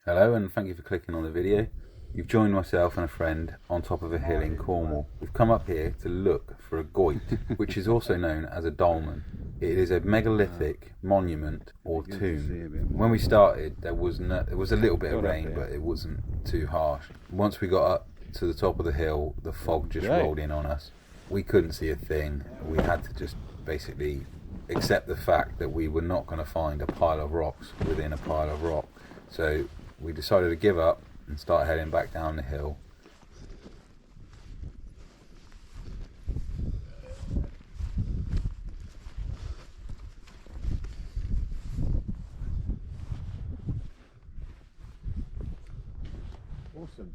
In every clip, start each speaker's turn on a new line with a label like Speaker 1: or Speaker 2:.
Speaker 1: Hello and thank you for clicking on the video. You've joined myself and a friend on top of a hill in Cornwall. We've come up here to look for a quoit, which is also known as a dolmen. It is a megalithic monument or tomb. When we started there was a little bit of rain, but it wasn't too harsh. Once we got up to the top of the hill, the fog just rolled in on us. We couldn't see a thing. We had to just basically accept the fact that we were not going to find a pile of rocks within a pile of rock. So we decided to give up and start heading back down the hill.
Speaker 2: Awesome.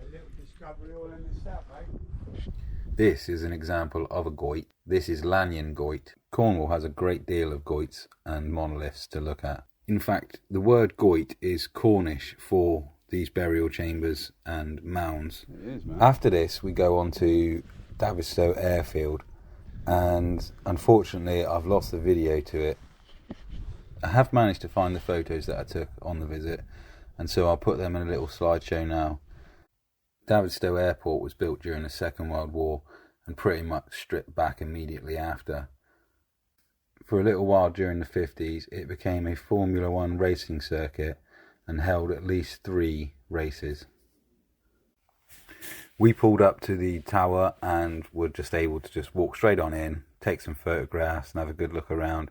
Speaker 2: A little discovery all in the south, mate.
Speaker 1: This is an example of a quoit. This is Lanyon quoit. Cornwall has a great deal of quoits and monoliths to look at. In fact, the word quoit is Cornish for these burial chambers and mounds.
Speaker 3: It is, man.
Speaker 1: After this, we go on to Davidstowe Airfield, and unfortunately, I've lost the video to it. I have managed to find the photos that I took on the visit, and so I'll put them in a little slideshow now. Davidstowe Airport was built during the Second World War and pretty much stripped back immediately after. For a little while during the 50s, it became a Formula One racing circuit and held at least 3 races. We pulled up to the tower and were just able to just walk straight on in, take some photographs and have a good look around.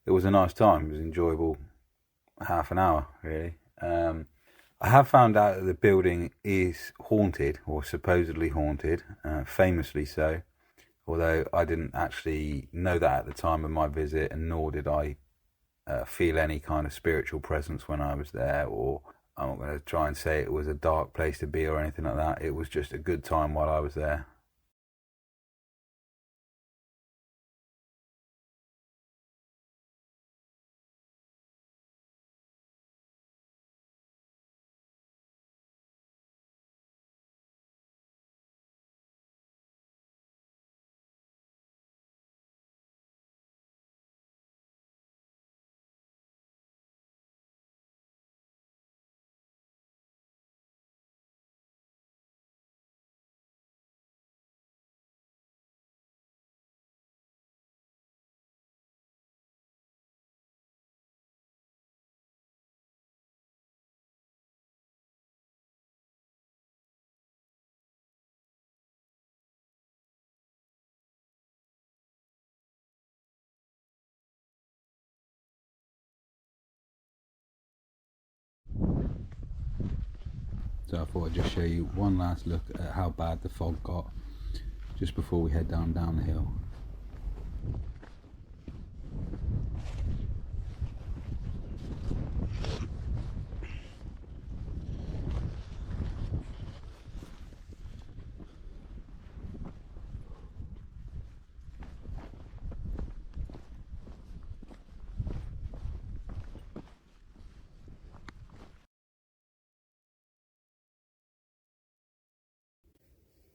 Speaker 1: It was a nice time. It was enjoyable half an hour, really. I have found out that the building is haunted, or supposedly haunted, famously so, although I didn't actually know that at the time of my visit, and nor did I feel any kind of spiritual presence when I was there, or I'm not going to try and say it was a dark place to be or anything like that. It was just a good time while I was there. So I thought I'd just show you one last look at how bad the fog got just before we head down the hill.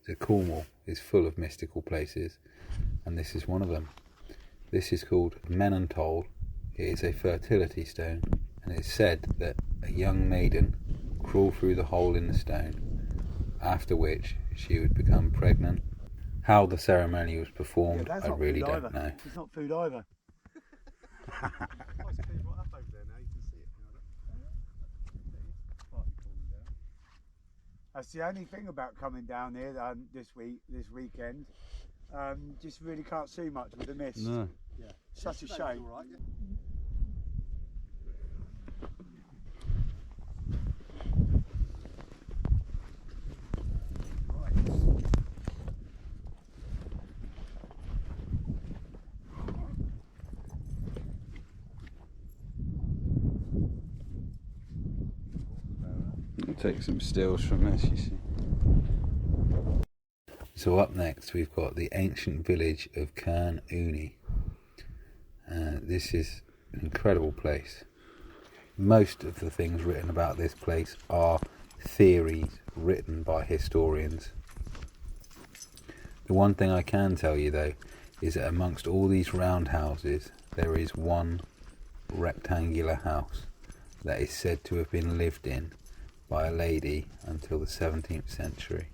Speaker 1: So Cornwall is full of mystical places, and this is one of them. This is called Menontoll. It is a fertility stone, and it's said that a young maiden crawled through the hole in the stone, after which she would become pregnant. How the ceremony was performed, I really don't know.
Speaker 2: It's not food either. That's the only thing about coming down here this weekend. Just really can't see much with the mist.
Speaker 3: No.
Speaker 2: Yeah. Such a shame.
Speaker 3: I'll take some stills from this, you see.
Speaker 1: So up next we've got the ancient village of Carn Euny. This is an incredible place. Most of the things written about this place are theories written by historians. The one thing I can tell you though is that amongst all these roundhouses there is one rectangular house that is said to have been lived in by a lady until the 17th century.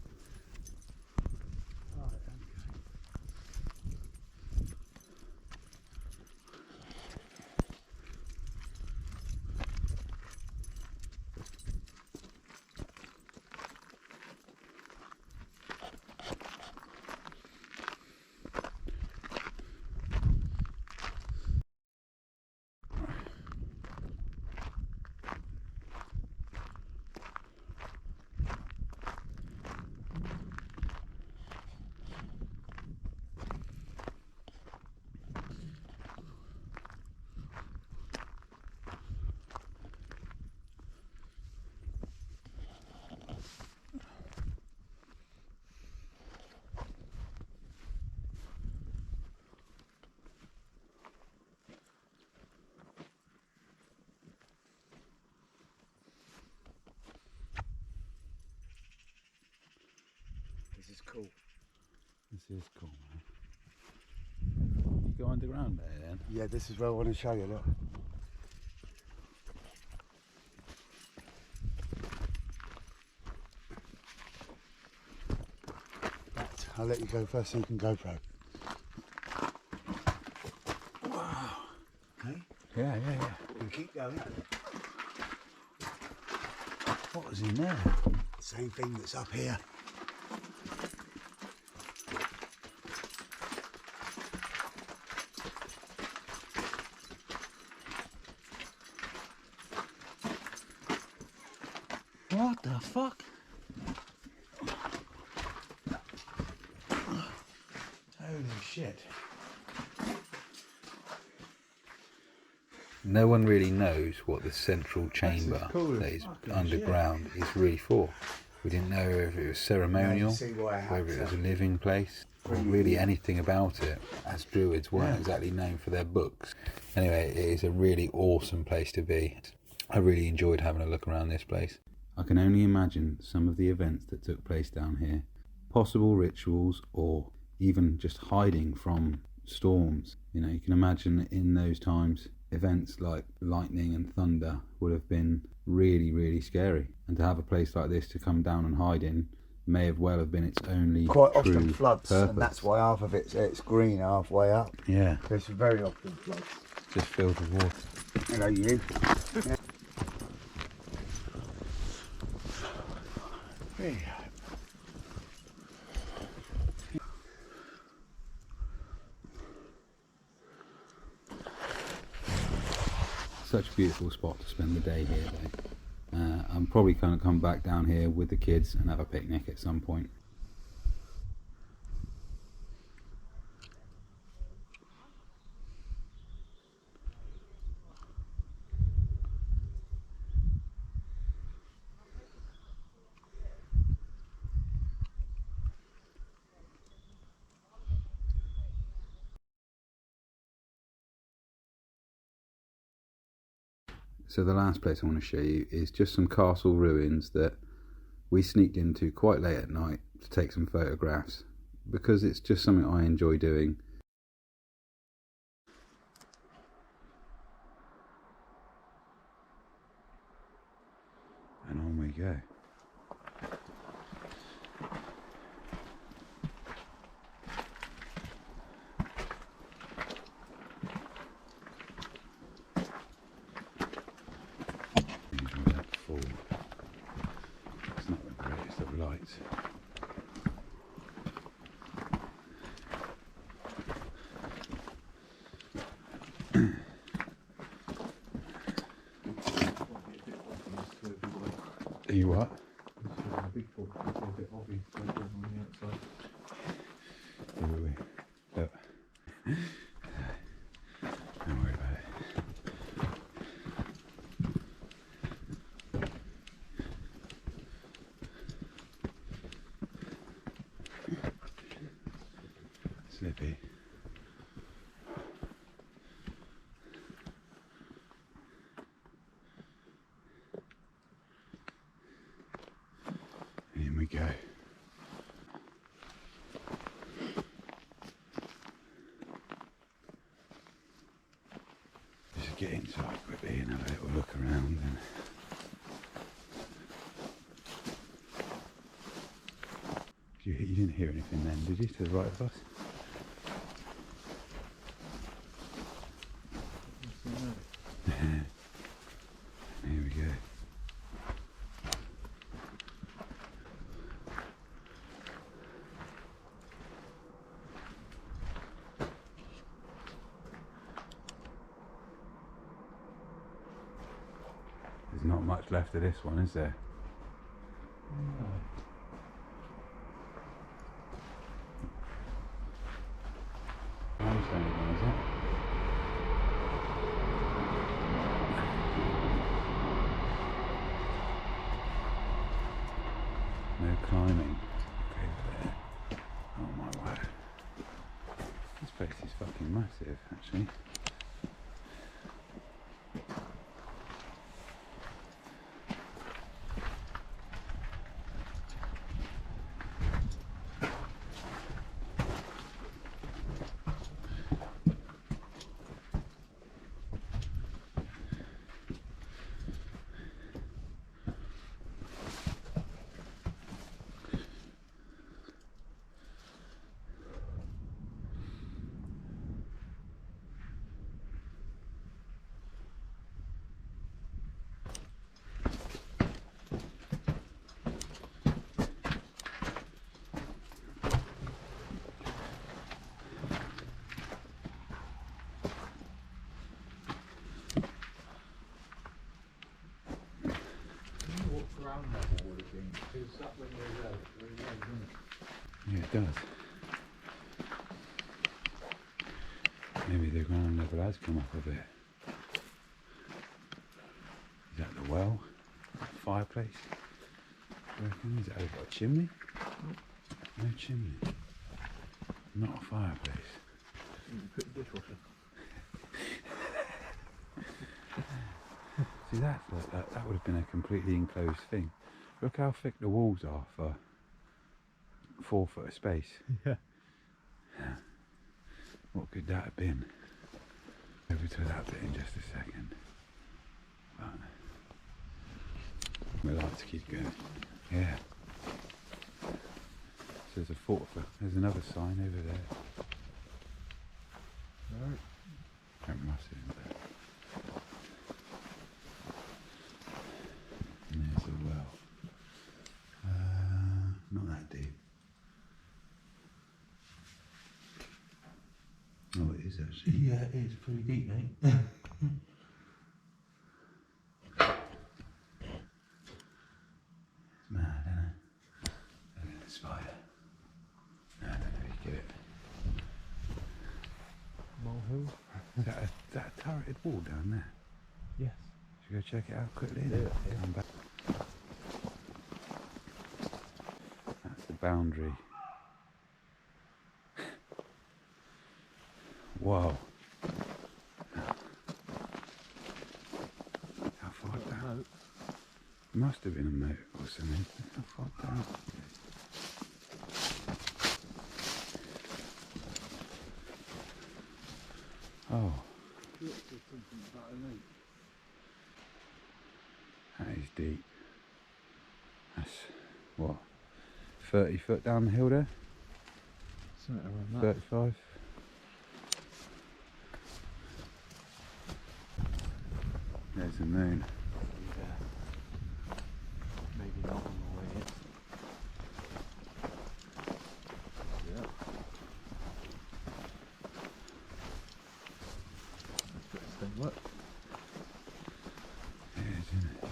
Speaker 2: This is cool.
Speaker 1: This is cool, man. You go underground there then?
Speaker 2: Yeah, this is what I want to show you, look. Right, I'll let you go first so you can GoPro. Wow. Okay?
Speaker 1: Yeah.
Speaker 2: You keep going.
Speaker 1: What was in there?
Speaker 2: Same thing that's up here.
Speaker 1: What the fuck?
Speaker 2: Holy shit.
Speaker 1: No one really knows what the central chamber
Speaker 2: cool as
Speaker 1: that is
Speaker 2: fucking
Speaker 1: underground is really for. We didn't know if it was ceremonial,
Speaker 2: see why I had
Speaker 1: whether it was
Speaker 2: to.
Speaker 1: a living place, or really anything about it, as Druids weren't exactly known for their books. Anyway, it is a really awesome place to be. I really enjoyed having a look around this place. I can only imagine some of the events that took place down here, possible rituals, or even just hiding from storms. You know, you can imagine in those times events like lightning and thunder would have been really scary, and to have a place like this to come down and hide in may have well have been its only
Speaker 2: Quite
Speaker 1: true
Speaker 2: often floods,
Speaker 1: purpose.
Speaker 2: and that's why half of it's green halfway up.
Speaker 1: Yeah,
Speaker 2: There's very often floods.
Speaker 1: just filled with water.
Speaker 2: Hello, you. Yeah. Hey.
Speaker 1: Such a beautiful spot to spend the day here though. I'm probably going to come back down here with the kids and have a picnic at some point. So the last place I want to show you is just some castle ruins that we sneaked into quite late at night to take some photographs, because it's just something I enjoy doing. And on we go. It's not the greatest of lights. Are you what? Look. Don't worry about it. Slippy. In we go.
Speaker 3: You didn't hear anything then, did you, to the right of us? Here we go. There's not much left of this one, is there?
Speaker 1: No. Limestone again, is it?
Speaker 3: No climbing. Look over there. Oh my word. This place is fucking massive, actually.
Speaker 1: Ground level would have been, because that when you're there, it's very low, isn't it?
Speaker 3: Yeah, it does. Maybe the ground level has come up a bit. Is that the well? Fireplace? Do you reckon? Is that got a chimney? No chimney. Not a fireplace.
Speaker 1: Put the dishwasher.
Speaker 3: See, that's that would have been a completely enclosed thing. Look how thick the walls are for 4 foot of space.
Speaker 1: Yeah.
Speaker 3: What could that have been? Over to that bit in just a second. But we'll like to keep going. Yeah. So there's a 4 foot. There's another sign over there.
Speaker 1: Right.
Speaker 3: That must have been there. And there's a well. Not that deep. Oh, it is actually.
Speaker 1: Yeah, it is pretty deep, mate.
Speaker 3: It's mad, isn't it? Look at the spider. I don't know if you get it.
Speaker 1: Molehill?
Speaker 3: Is that a turreted wall down there?
Speaker 1: Yes.
Speaker 3: Should we go check it out quickly?
Speaker 1: Yeah, yeah.
Speaker 3: Come back. That's the boundary. Whoa. How far down? Must have been a moat or something. How far down? Oh, that is deep. That's what? 30 foot down the hill there?
Speaker 1: Something around that.
Speaker 3: 35? There's the moon.
Speaker 1: Yeah. Maybe not on the way in. Yeah. That's what it's done work.
Speaker 3: It is, isn't it?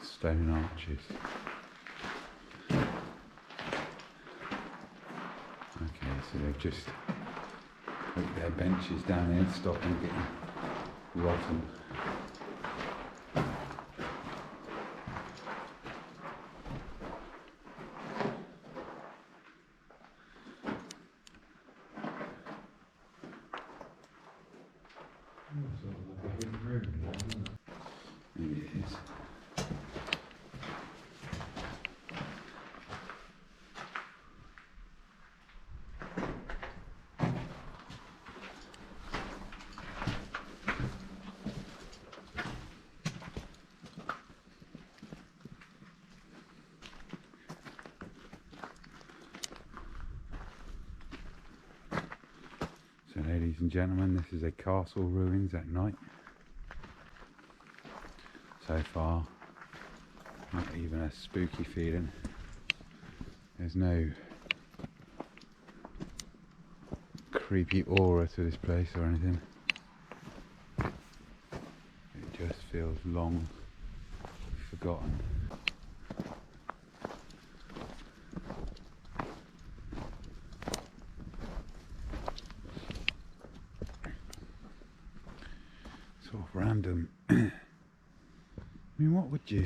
Speaker 3: Stone arches. Okay, so they've just put their benches down here to stop them getting rotten. Maybe it is. So ladies and gentlemen, this is a castle ruins at night. So far, not even a spooky feeling. There's no creepy aura to this place or anything. It just feels long forgotten. Sort of random. I mean, what would you...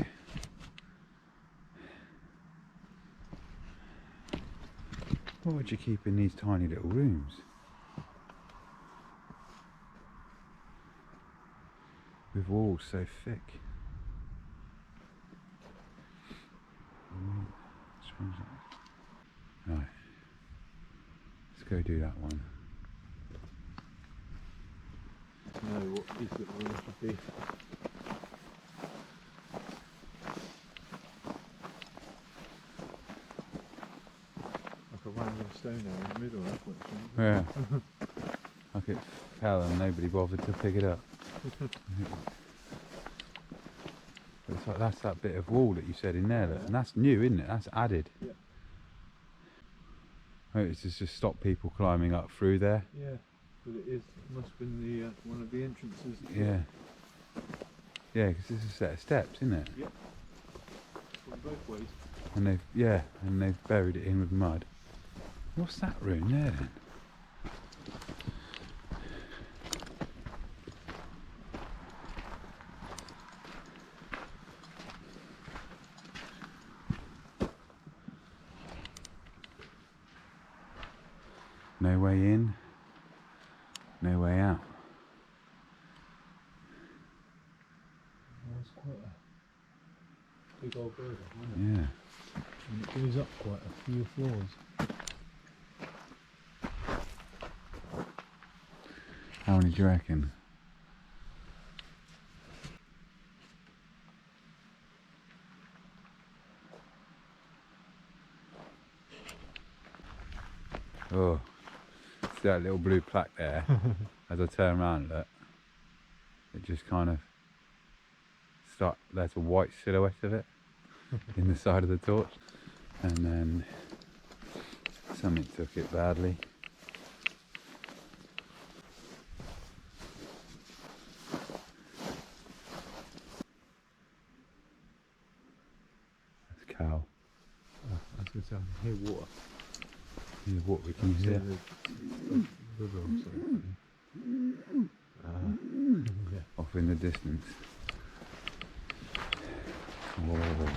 Speaker 3: What would you keep in these tiny little rooms? With walls so thick. Strange. Right. Let's go do that one.
Speaker 4: Know what these little rooms should be. Like a random stone there in the middle, that's what it's
Speaker 3: Yeah. Like it fell and nobody bothered to pick it up. But it's like that's that bit of wall that you said in there, and that's new, isn't it? That's added.
Speaker 4: Yeah.
Speaker 3: Oh, it's just stop people climbing up through there.
Speaker 4: Yeah, but it must have been the one of the entrances.
Speaker 3: Yeah. Yeah, because it's a set of steps, isn't it?
Speaker 4: Yep. From both ways.
Speaker 3: And they've buried it in with mud. What's that room there then? No way in, no way out.
Speaker 4: That's quite a big old building, isn't it?
Speaker 3: Yeah.
Speaker 4: And it goes up quite a few floors.
Speaker 3: How many do you reckon? Oh, see that little blue plaque there? As I turn around, look, it just kind of there's a white silhouette of it in the side of the torch, and then something took it badly. That's cow.
Speaker 4: Oh, I was going to say, I can hear water.
Speaker 3: Yeah, what we can hear.
Speaker 4: River or something. Yeah.
Speaker 3: Off in the distance. Oh.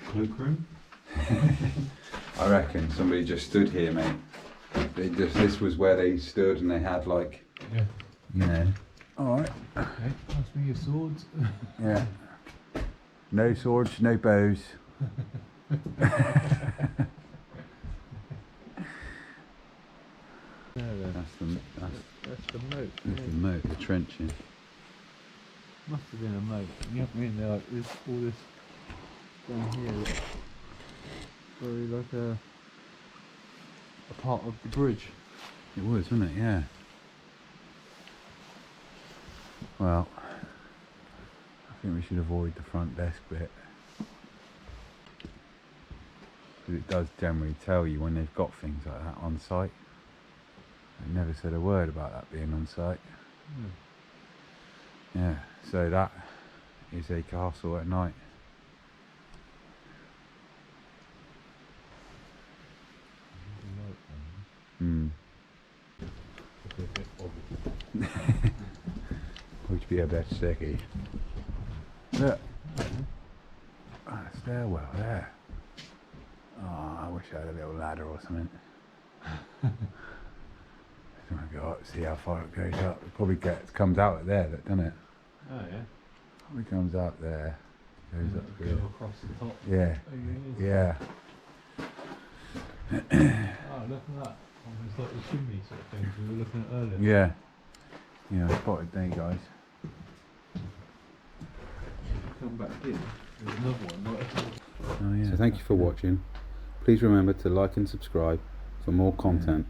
Speaker 4: Cloakroom?
Speaker 3: I reckon somebody just stood here, mate. This was where they stood, and they had like,
Speaker 4: Yeah.
Speaker 3: you know. All right.
Speaker 4: Okay, pass me your swords.
Speaker 3: Yeah. No swords, no bows. That's the
Speaker 4: That's the moat.
Speaker 3: that's the moat, the trenching.
Speaker 4: Must have been a moat. You have me in there like this, all this down here. That's very like a part of the bridge.
Speaker 3: It was, wasn't it? Yeah. Well, I think we should avoid the front desk bit. Because it does generally tell you when they've got things like that on site. They never said a word about that being on site. Yeah, so that is a castle at night. Hmm. Would be a bit sticky. Look. Oh, a stairwell there. Oh, I wish I had a little ladder or something. I'm gonna go up, see how far it goes up. It probably comes out at there, doesn't it?
Speaker 4: Oh yeah.
Speaker 3: Probably comes out there, goes up
Speaker 4: Go
Speaker 3: here.
Speaker 4: across the top.
Speaker 3: Yeah,
Speaker 4: Oh,
Speaker 3: yeah.
Speaker 4: Oh, look at that. Almost like the chimney sort of things we were looking at earlier.
Speaker 3: Yeah. Yeah, I spotted there, guys.
Speaker 4: Come back in. There's another one.
Speaker 3: Oh, yeah.
Speaker 1: So thank you for watching. Please remember to like and subscribe for more content.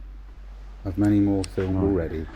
Speaker 1: I've many more filmed
Speaker 3: Right.
Speaker 1: already.